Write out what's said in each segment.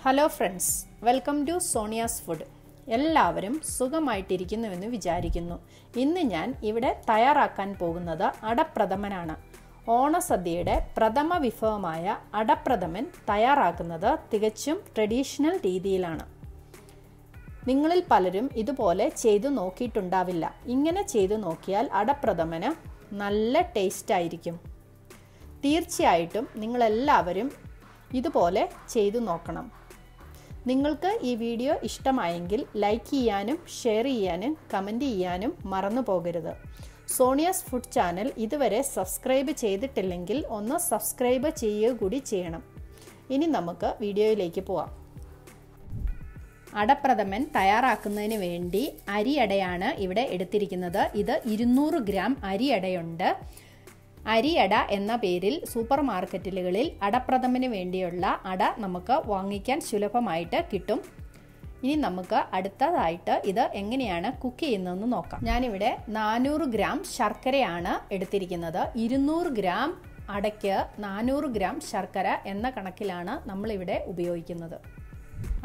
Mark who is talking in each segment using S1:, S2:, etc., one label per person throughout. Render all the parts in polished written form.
S1: Hello friends, welcome to Sonia's food. എല്ലാവരും സുഖമായിട്ടിരിക്കുന്നുവെന്ന് വിചാരിക്കുന്നു. ഇന്ന് ഞാൻ ഇവിടെ തയ്യാറാക്കാൻ പോകുന്നത് അടപ്രഥമനാണ്. ഓണസദ്യയുടെ പ്രഥമ വിഭവമായ അടപ്രഥമൻ തയ്യാറാക്കുന്നത് തികച്ചും ട്രഡീഷണൽ രീതിയിലാണ്. നിങ്ങളിൽ പലരും ഇതുപോലെ ചെയ്തു നോക്കിയിട്ടുണ്ടാവില്ല. ഇങ്ങനെ ചെയ്തു നോക്കിയാൽ അടപ്രഥമന് നല്ല ടേസ്റ്റ് ആയിരിക്കും. തീർച്ചയായിട്ടും നിങ്ങളെല്ലാവരും ഇതുപോലെ ചെയ്തു നോക്കണം. നിങ്ങൾക്ക് ഈ വീഡിയോ ഇഷ്ടമായെങ്കിൽ ലൈക്ക് ചെയ്യാനും ഷെയർ ചെയ്യാനും കമൻറ്റ് ചെയ്യാനും മറന്നു പോകരുത്. സോണിയാസ് ഫുഡ് ചാനൽ ഇതുവരെ സബ്സ്ക്രൈബ് ചെയ്തിട്ടില്ലെങ്കിൽ ഒന്ന് സബ്സ്ക്രൈബ് ചെയ്യുക കൂടി ചെയ്യണം. ഇനി നമുക്ക് വീഡിയോയിലേക്ക് പോവാം. അടപ്രഥമൻ തയ്യാറാക്കുന്നതിന് വേണ്ടി അരിയടയാണ് ഇവിടെ എടുത്തിരിക്കുന്നത്. ഇത് 200 ഗ്രാം അരിയടയുണ്ട്. അരിയട എന്ന പേരിൽ സൂപ്പർ മാർക്കറ്റുകളിൽ അടപ്രഥമന് വേണ്ടിയുള്ള അട നമുക്ക് വാങ്ങിക്കാൻ സുലഭമായിട്ട് കിട്ടും. ഇനി നമുക്ക് അടുത്തതായിട്ട് ഇത് എങ്ങനെയാണ് കുക്ക് ചെയ്യുന്നതെന്ന് നോക്കാം. ഞാനിവിടെ 400 ഗ്രാം ശർക്കരയാണ് എടുത്തിരിക്കുന്നത്. 200 ഗ്രാം അടയ്ക്ക് 400 ഗ്രാം ശർക്കര എന്ന കണക്കിലാണ് നമ്മളിവിടെ ഉപയോഗിക്കുന്നത്.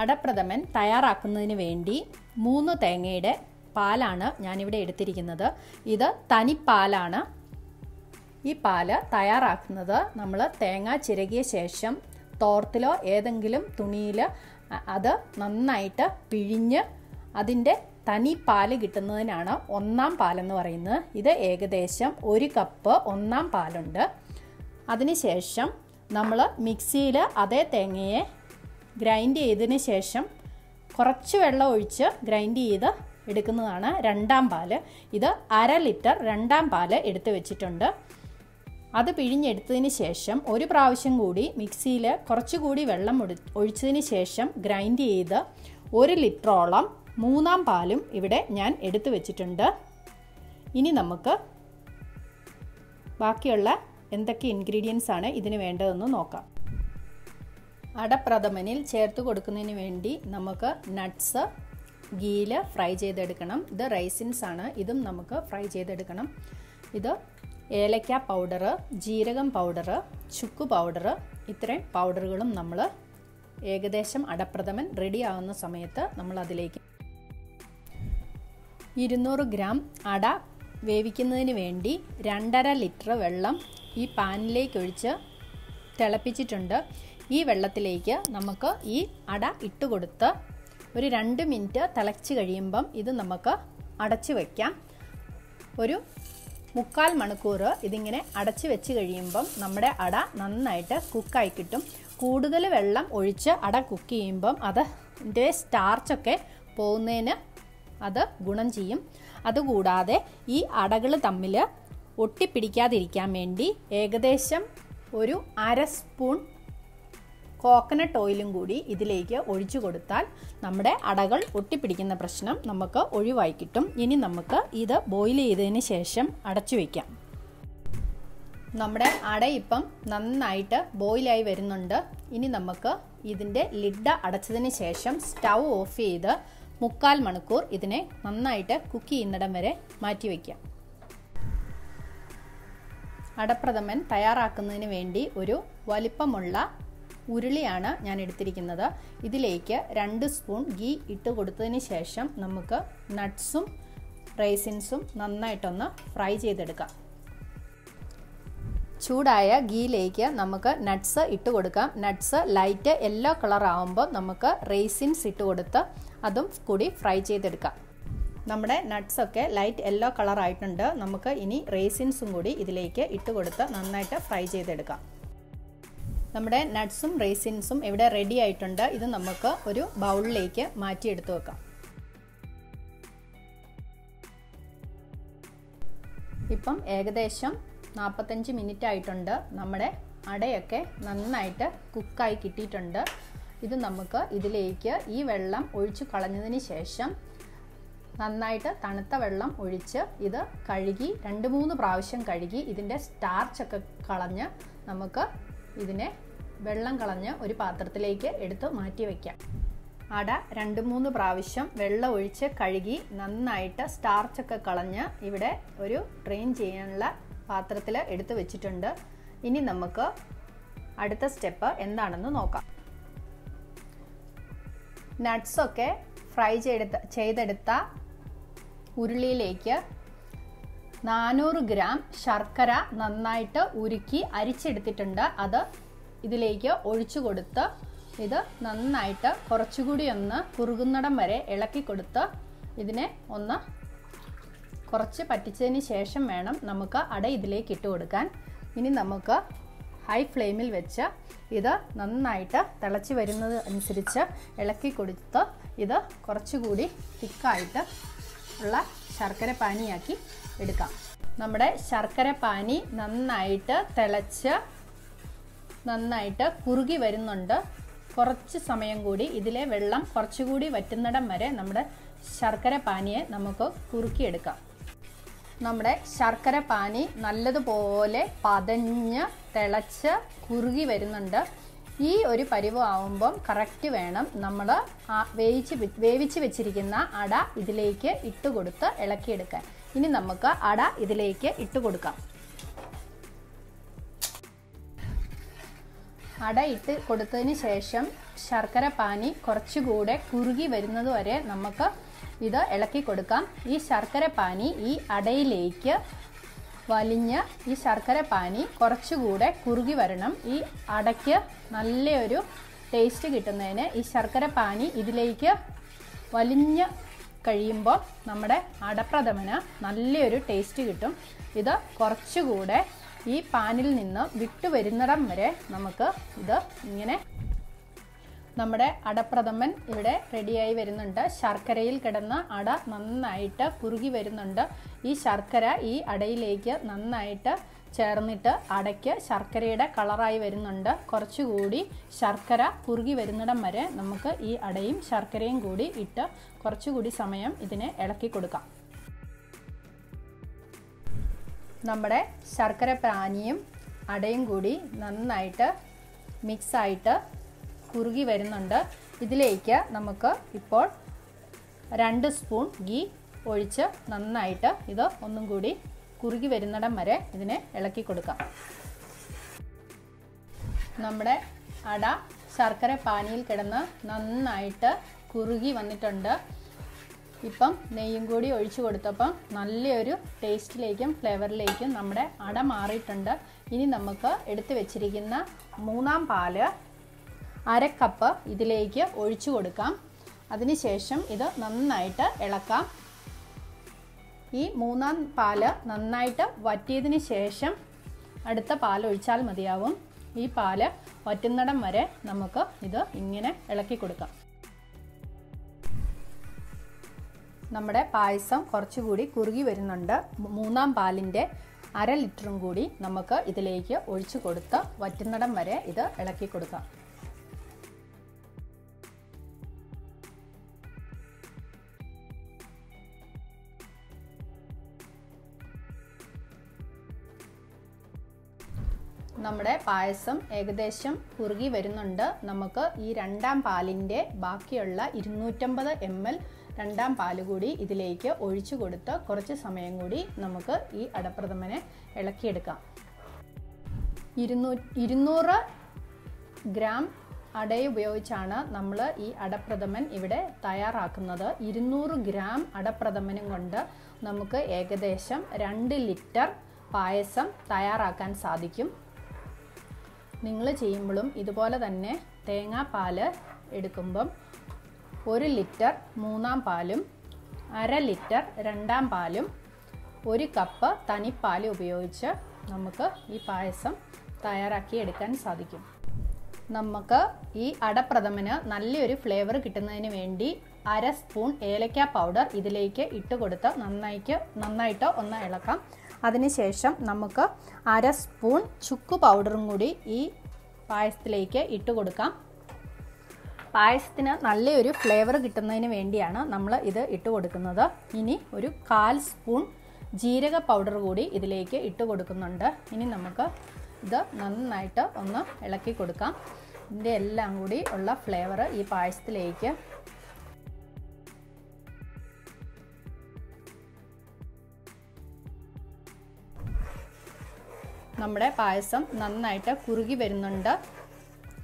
S1: അടപ്രഥമൻ തയ്യാറാക്കുന്നതിന് വേണ്ടി 3 തേങ്ങയുടെ പാലാണ് ഞാനിവിടെ എടുത്തിരിക്കുന്നത്. ഇത് തനിപ്പാലാണ്. ഈ പാല് തയ്യാറാക്കുന്നത് നമ്മൾ തേങ്ങ ചിരകിയ ശേഷം തോർത്തിലോ ഏതെങ്കിലും തുണിയിൽ അത് നന്നായിട്ട് പിഴിഞ്ഞ് അതിൻ്റെ തനി പാല് കിട്ടുന്നതിനാണ് ഒന്നാം പാലെന്ന് പറയുന്നത്. ഇത് ഏകദേശം 1 കപ്പ് ഒന്നാം പാലുണ്ട്. അതിനുശേഷം നമ്മൾ മിക്സിയിൽ അതേ തേങ്ങയെ ഗ്രൈൻഡ് ചെയ്തതിന് ശേഷം കുറച്ച് വെള്ളം ഒഴിച്ച് ഗ്രൈൻഡ് ചെയ്ത് എടുക്കുന്നതാണ് രണ്ടാം പാല്. ഇത് 1/2 ലിറ്റർ രണ്ടാം പാല് എടുത്ത് വെച്ചിട്ടുണ്ട്. അത് പിഴിഞ്ഞെടുത്തതിന് ശേഷം ഒരു പ്രാവശ്യം കൂടി മിക്സിയിൽ കുറച്ചുകൂടി വെള്ളം ഒഴിച്ചതിന് ശേഷം ഗ്രൈൻഡ് ചെയ്ത് 1 ലിറ്ററോളം മൂന്നാം പാലും ഇവിടെ ഞാൻ എടുത്തു വെച്ചിട്ടുണ്ട്. ഇനി നമുക്ക് ബാക്കിയുള്ള എന്തൊക്കെ ഇൻഗ്രീഡിയൻസ് ആണ് ഇതിന് വേണ്ടതെന്ന് നോക്കാം. അടപ്രഥമനിൽ ചേർത്ത് കൊടുക്കുന്നതിന് വേണ്ടി നമുക്ക് നട്ട്സ് ഗീയിൽ ഫ്രൈ ചെയ്തെടുക്കണം. ഇത് റൈസിൻസ് ആണ്. ഇതും നമുക്ക് ഫ്രൈ ചെയ്തെടുക്കണം. ഇത് ഏലക്ക പൗഡർ, ജീരകം പൗഡർ, ചുക്ക് പൗഡർ, ഇത്രയും പൗഡറുകളും നമ്മൾ ഏകദേശം അടപ്രഥമൻ റെഡി ആവുന്ന സമയത്ത് നമ്മൾ അതിലേക്ക് 200 ഗ്രാം അട വേവിക്കുന്നതിന് വേണ്ടി 2.5 ലിറ്റർ വെള്ളം ഈ പാനിലേക്ക് ഒഴിച്ച് തിളപ്പിച്ചിട്ടുണ്ട്. ഈ വെള്ളത്തിലേക്ക് നമുക്ക് ഈ അട ഇട്ട് കൊടുത്ത് ഒരു 2 മിനിറ്റ് തിളച്ച് കഴിയുമ്പം ഇത് നമുക്ക് അടച്ചു വയ്ക്കാം. ഒരു 3/4 മണിക്കൂർ ഇതിങ്ങനെ അടച്ചു വെച്ച് കഴിയുമ്പം നമ്മുടെ അട നന്നായിട്ട് കുക്കായി കിട്ടും. കൂടുതൽ വെള്ളം ഒഴിച്ച് അട കുക്ക് ചെയ്യുമ്പം അതിൻ്റെ സ്റ്റാർച്ചൊക്കെ പോകുന്നതിന് അത് ഗുണം ചെയ്യും. അതുകൂടാതെ ഈ അടകൾ തമ്മിൽ ഒട്ടിപ്പിടിക്കാതിരിക്കാൻ വേണ്ടി ഏകദേശം ഒരു 1/2 സ്പൂൺ കോക്കനട്ട് ഓയിലും കൂടി ഇതിലേക്ക് ഒഴിച്ചു കൊടുത്താൽ നമ്മുടെ അടകൾ ഒട്ടിപ്പിടിക്കുന്ന പ്രശ്നം നമുക്ക് ഒഴിവായി കിട്ടും. ഇനി നമുക്ക് ഇത് ബോയിൽ ചെയ്തതിന് ശേഷം അടച്ചു വയ്ക്കാം. നമ്മുടെ അട ഇപ്പം നന്നായിട്ട് ബോയിലായി വരുന്നുണ്ട്. ഇനി നമുക്ക് ഇതിൻ്റെ ലിഡ് അടച്ചതിന് ശേഷം സ്റ്റൗ ഓഫ് ചെയ്ത് 3/4 മണിക്കൂർ ഇതിനെ നന്നായിട്ട് കുക്ക് ചെയ്യുന്നിടം വരെ മാറ്റി വയ്ക്കാം. അടപ്രഥമൻ തയ്യാറാക്കുന്നതിന് വേണ്ടി ഒരു വലിപ്പമുള്ള ഉരുളിയാണ് ഞാൻ എടുത്തിരിക്കുന്നത്. ഇതിലേക്ക് 2 സ്പൂൺ ഗീ ഇട്ട് കൊടുത്തതിന് ശേഷം നമുക്ക് നട്ട്സും റൈസിൻസും നന്നായിട്ടൊന്ന് ഫ്രൈ ചെയ്തെടുക്കാം. ചൂടായ ഗീയിലേക്ക് നമുക്ക് നട്ട്സ് ഇട്ട് കൊടുക്കാം. നട്ട്സ് ലൈറ്റ് യെല്ലോ കളർ ആകുമ്പോൾ നമുക്ക് റൈസിൻസ് ഇട്ട് കൊടുത്ത് അതും കൂടി ഫ്രൈ ചെയ്തെടുക്കാം. നമ്മുടെ നട്ട്സൊക്കെ ലൈറ്റ് യെല്ലോ കളർ ആയിട്ടുണ്ട്. നമുക്ക് ഇനി റൈസിൻസും കൂടി ഇതിലേക്ക് ഇട്ട് കൊടുത്ത് നന്നായിട്ട് ഫ്രൈ ചെയ്തെടുക്കാം. നമ്മുടെ നട്ട്സും റൈസിൻസും ഇവിടെ റെഡി ആയിട്ടുണ്ട്. ഇത് നമുക്ക് ഒരു ബൗളിലേക്ക് മാറ്റിയെടുത്ത് വെക്കാം. ഇപ്പം ഏകദേശം 45 മിനിറ്റ് ആയിട്ടുണ്ട്. നമ്മുടെ അടയൊക്കെ നന്നായിട്ട് കുക്കായി കിട്ടിയിട്ടുണ്ട്. ഇത് നമുക്ക് ഇതിലേക്ക് ഈ വെള്ളം ഒഴിച്ചു കളഞ്ഞതിന് ശേഷം നന്നായിട്ട് തണുത്ത വെള്ളം ഒഴിച്ച് ഇത് കഴുകി 2-3 പ്രാവശ്യം കഴുകി ഇതിൻ്റെ സ്റ്റാർച്ചൊക്കെ കളഞ്ഞ് നമുക്ക് ഇതിനെ വെള്ളം കളഞ്ഞ് ഒരു പാത്രത്തിലേക്ക് എടുത്ത് മാറ്റി വയ്ക്കാം. അട 2-3 പ്രാവശ്യം വെള്ളം ഒഴിച്ച് കഴുകി നന്നായിട്ട് സ്റ്റാർച്ചൊക്കെ കളഞ്ഞ് ഇവിടെ ഒരു ഡ്രെയിൻ ചെയ്യാനുള്ള പാത്രത്തിൽ എടുത്ത് വെച്ചിട്ടുണ്ട്. ഇനി നമുക്ക് അടുത്ത സ്റ്റെപ്പ് എന്താണെന്ന് നോക്കാം. നട്ട്സൊക്കെ ഫ്രൈ ചെയ്തെടുത്ത ഉരുളിയിലേക്ക് 400 ഗ്രാം ശർക്കര നന്നായിട്ട് ഉരുക്കി അരിച്ചെടുത്തിട്ടുണ്ട്. അത് ഇതിലേക്ക് ഒഴിച്ചു കൊടുത്ത് ഇത് നന്നായിട്ട് കുറച്ചുകൂടി ഒന്ന് കുറുകുന്നിടം വരെ ഇളക്കി കൊടുത്ത് ഇതിനെ ഒന്ന് കുറച്ച് പറ്റിച്ചതിന് ശേഷം വേണം നമുക്ക് അട ഇതിലേക്ക് ഇട്ട് കൊടുക്കാൻ. ഇനി നമുക്ക് ഹൈ ഫ്ലെയിമിൽ വെച്ച് ഇത് നന്നായിട്ട് തിളച്ച് വരുന്നത് അനുസരിച്ച് ഇളക്കി കൊടുത്ത് ഇത് കുറച്ചുകൂടി തിക്കായിട്ട് ഉള്ള ശർക്കര പാനിയാക്കി എടുക്കാം. നമ്മുടെ ശർക്കര പാനി നന്നായിട്ട് തിളച്ച് നന്നായിട്ട് കുറുകി വരുന്നുണ്ട്. കുറച്ച് സമയം കൂടി ഇതിലെ വെള്ളം കുറച്ചുകൂടി വറ്റുന്നിടം വരെ നമ്മുടെ ശർക്കര പാനിയെ നമുക്ക് കുറുക്കിയെടുക്കാം. നമ്മുടെ ശർക്കര പാനി നല്ലതുപോലെ പതഞ്ഞ് തിളച്ച് കുറുകി വരുന്നുണ്ട്. ഈ ഒരു പരുവമാവുമ്പം കറക്റ്റ് വേണം നമ്മൾ വേവിച്ച് വെച്ചിരിക്കുന്ന അട ഇതിലേക്ക് ഇട്ട് കൊടുത്ത് ഇളക്കിയെടുക്കാൻ. ഇനി നമുക്ക് അട ഇതിലേക്ക് ഇട്ട് കൊടുക്കാം. അട ഇട്ട് കൊടുത്തതിന് ശേഷം ശർക്കര പാനി കുറച്ചുകൂടെ കുറുകി വരുന്നത് വരെ നമുക്ക് ഇത് ഇളക്കി കൊടുക്കാം. ഈ ശർക്കര പാനി ഈ അടയിലേക്ക് വലിഞ്ഞ് ഈ ശർക്കര പാനി കുറച്ചുകൂടെ കുറുകി വരണം. ഈ അടയ്ക്ക് നല്ലൊരു ടേസ്റ്റ് കിട്ടുന്നതിന് ഈ ശർക്കര പാനി ഇതിലേക്ക് വലിഞ്ഞ് കഴിയുമ്പോൾ നമ്മുടെ അടപ്രഥമന് നല്ലൊരു ടേസ്റ്റ് കിട്ടും. ഇത് കുറച്ചുകൂടെ ഈ പാനിൽ നിന്ന് വിട്ടു വരുന്നിടം വരെ നമുക്ക് ഇത് ഇങ്ങനെ നമ്മുടെ അടപ്രഥമൻ ഇവിടെ റെഡിയായി വരുന്നുണ്ട്. ശർക്കരയിൽ കിടന്ന അട നന്നായിട്ട് കുറുകി വരുന്നുണ്ട്. ഈ ശർക്കര ഈ അടയിലേക്ക് നന്നായിട്ട് ചേർന്നിട്ട് അടയ്ക്ക് ശർക്കരയുടെ കളറായി വരുന്നുണ്ട്. കുറച്ചുകൂടി ശർക്കര കുറുകി വരുന്നിടം വരെ നമുക്ക് ഈ അടയും ശർക്കരയും കൂടി ഇട്ട് കുറച്ചുകൂടി സമയം ഇതിനെ ഇളക്കി കൊടുക്കാം. നമ്മുടെ ശർക്കര പാനിയും അടയും കൂടി നന്നായിട്ട് മിക്സായിട്ട് കുറുകി വരുന്നുണ്ട്. ഇതിലേക്ക് നമുക്ക് ഇപ്പോൾ 2 സ്പൂൺ ഗീ ഒഴിച്ച് നന്നായിട്ട് ഇത് ഒന്നും കൂടി കുറുകി വരുന്നിടം വരെ ഇതിനെ ഇളക്കി കൊടുക്കാം. നമ്മുടെ അട ശർക്കര പാനിയിൽ കിടന്ന് നന്നായിട്ട് കുറുകി വന്നിട്ടുണ്ട്. ഇപ്പം നെയ്യും കൂടി ഒഴിച്ചു കൊടുത്തപ്പം നല്ലൊരു ടേസ്റ്റിലേക്കും ഫ്ലേവറിലേക്കും നമ്മുടെ അട മാറിയിട്ടുണ്ട്. ഇനി നമുക്ക് എടുത്തു വെച്ചിരിക്കുന്ന 3-ാം പാല് 1/2 കപ്പ് ഇതിലേക്ക് ഒഴിച്ചു കൊടുക്കാം. അതിനുശേഷം ഇത് നന്നായിട്ട് ഇളക്കാം. ഈ 3-ാം പാല് നന്നായിട്ട് വറ്റിയതിന് ശേഷം അടുത്ത പാൽ ഒഴിച്ചാൽ മതിയാവും. ഈ പാല് വറ്റുന്നിടം വരെ നമുക്ക് ഇത് ഇങ്ങനെ ഇളക്കി കൊടുക്കാം. നമ്മുടെ പായസം കുറച്ചുകൂടി കുറുകി വരുന്നുണ്ട്. 3-ാം പാലിൻ്റെ 1/2 ലിറ്ററും കൂടി നമുക്ക് ഇതിലേക്ക് ഒഴിച്ചു കൊടുത്ത് വറ്റുന്നിടം വരെ ഇത് ഇളക്കി കൊടുക്കാം. നമ്മുടെ പായസം ഏകദേശം കുറുകി വരുന്നുണ്ട്. നമുക്ക് ഈ 2-ാം പാലിൻ്റെ ബാക്കിയുള്ള 250 ml 2-ാം പാല് കൂടി ഇതിലേക്ക് ഒഴിച്ചു കൊടുത്ത് കുറച്ച് സമയം കൂടി നമുക്ക് ഈ അടപ്രഥമനെ ഇളക്കിയെടുക്കാം. 200 ഗ്രാം അട ഉപയോഗിച്ചാണ് നമ്മൾ ഈ അടപ്രഥമൻ ഇവിടെ തയ്യാറാക്കുന്നത്. 200 ഗ്രാം അടപ്രഥമനും കൊണ്ട് നമുക്ക് ഏകദേശം 2 ലിറ്റർ പായസം തയ്യാറാക്കാൻ സാധിക്കും. നിങ്ങൾ ചെയ്യുമ്പോഴും ഇതുപോലെ തന്നെ തേങ്ങാപ്പാല് എടുക്കുമ്പം 1 ലിറ്റർ 3-ാം പാലും 1/2 ലിറ്റർ 2-ാം പാലും 1 കപ്പ് തനിപ്പാൽ ഉപയോഗിച്ച് നമുക്ക് ഈ പായസം തയ്യാറാക്കി എടുക്കാൻ സാധിക്കും. നമുക്ക് ഈ അടപ്രഥമന് നല്ലൊരു ഫ്ലേവർ കിട്ടുന്നതിന് വേണ്ടി 1/2 സ്പൂൺ ഏലക്ക പൗഡർ ഇതിലേക്ക് ഇട്ട് കൊടുത്ത് നന്നായിട്ട് ഒന്ന് ഇളക്കാം. അതിനുശേഷം നമുക്ക് 1/2 സ്പൂൺ ചുക്ക് പൗഡറും കൂടി ഈ പായസത്തിലേക്ക് ഇട്ട് കൊടുക്കാം. പായസത്തിന് നല്ലൊരു ഫ്ലേവർ കിട്ടുന്നതിന് വേണ്ടിയാണ് നമ്മൾ ഇത് ഇട്ട് കൊടുക്കുന്നത്. ഇനി ഒരു 1/4 സ്പൂൺ ജീരക പൗഡർ കൂടി ഇതിലേക്ക് ഇട്ട് കൊടുക്കുന്നുണ്ട്. ഇനി നമുക്ക് ഇത് നന്നായിട്ട് ഒന്ന് ഇളക്കി കൊടുക്കാം. ഇതിൻ്റെ എല്ലാം കൂടി ഉള്ള ഫ്ലേവർ ഈ പായസത്തിലേക്ക് നമ്മുടെ പായസം നന്നായിട്ട് കുറുകി വരുന്നുണ്ട്.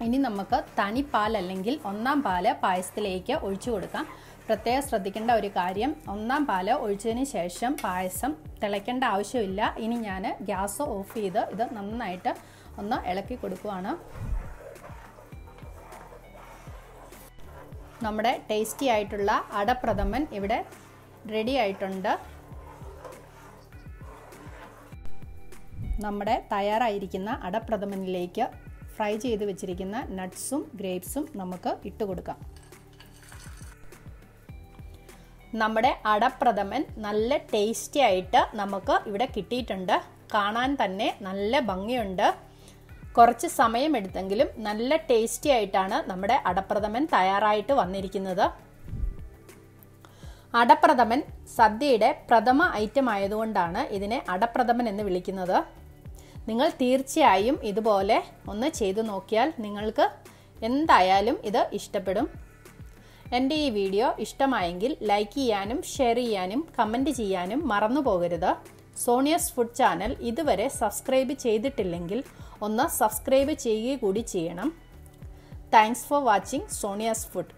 S1: ഇനി നമുക്ക് തനിപ്പാൽ അല്ലെങ്കിൽ ഒന്നാം പാല് പായസത്തിലേക്ക് ഒഴിച്ചു കൊടുക്കാം. പ്രത്യേകം ശ്രദ്ധിക്കേണ്ട ഒരു കാര്യം, ഒന്നാം പാല് ഒഴിച്ചതിന് ശേഷം പായസം തിളയ്ക്കേണ്ട ആവശ്യമില്ല. ഇനി ഞാൻ ഗ്യാസ് ഓഫ് ചെയ്ത് ഇത് നന്നായിട്ട് ഒന്ന് ഇളക്കി കൊടുക്കുകയാണ്. നമ്മുടെ ടേസ്റ്റി ആയിട്ടുള്ള അടപ്രഥമൻ ഇവിടെ റെഡി ആയിട്ടുണ്ട്. നമ്മുടെ തയ്യാറായിരിക്കുന്ന അടപ്രഥമനിലേക്ക് ഫ്രൈ ചെയ്ത് വെച്ചിരിക്കുന്ന നട്ട്സും ഗ്രേപ്സും നമുക്ക് ഇട്ട് കൊടുക്കാം. നമ്മുടെ അടപ്രഥമൻ നല്ല ടേസ്റ്റി ആയിട്ട് നമുക്ക് ഇവിടെ കിട്ടിയിട്ടുണ്ട്. കാണാൻ തന്നെ നല്ല ഭംഗിയുണ്ട്. കുറച്ച് സമയമെടുത്തെങ്കിലും നല്ല ടേസ്റ്റി ആയിട്ടാണ് നമ്മുടെ അടപ്രഥമൻ തയ്യാറായിട്ട് വന്നിരിക്കുന്നത്. അടപ്രഥമൻ സദ്യയുടെ പ്രഥമ ഐറ്റം ആയതുകൊണ്ടാണ് ഇതിനെ അടപ്രഥമൻ എന്ന് വിളിക്കുന്നത്. നിങ്ങൾ തീർച്ചയായും ഇതുപോലെ ഒന്ന് ചെയ്തു നോക്കിയാൽ നിങ്ങൾക്ക് എന്തായാലും ഇത് ഇഷ്ടപ്പെടും. എൻ്റെ ഈ വീഡിയോ ഇഷ്ടമായെങ്കിൽ ലൈക്ക് ചെയ്യാനും ഷെയർ ചെയ്യാനും കമൻറ്റ് ചെയ്യാനും മറന്നു പോകരുത്. സോണിയാസ് ഫുഡ് ചാനൽ ഇതുവരെ സബ്സ്ക്രൈബ് ചെയ്തിട്ടില്ലെങ്കിൽ ഒന്ന് സബ്സ്ക്രൈബ് ചെയ്യുക കൂടി ചെയ്യണം. Thanks for watching Sonia's food.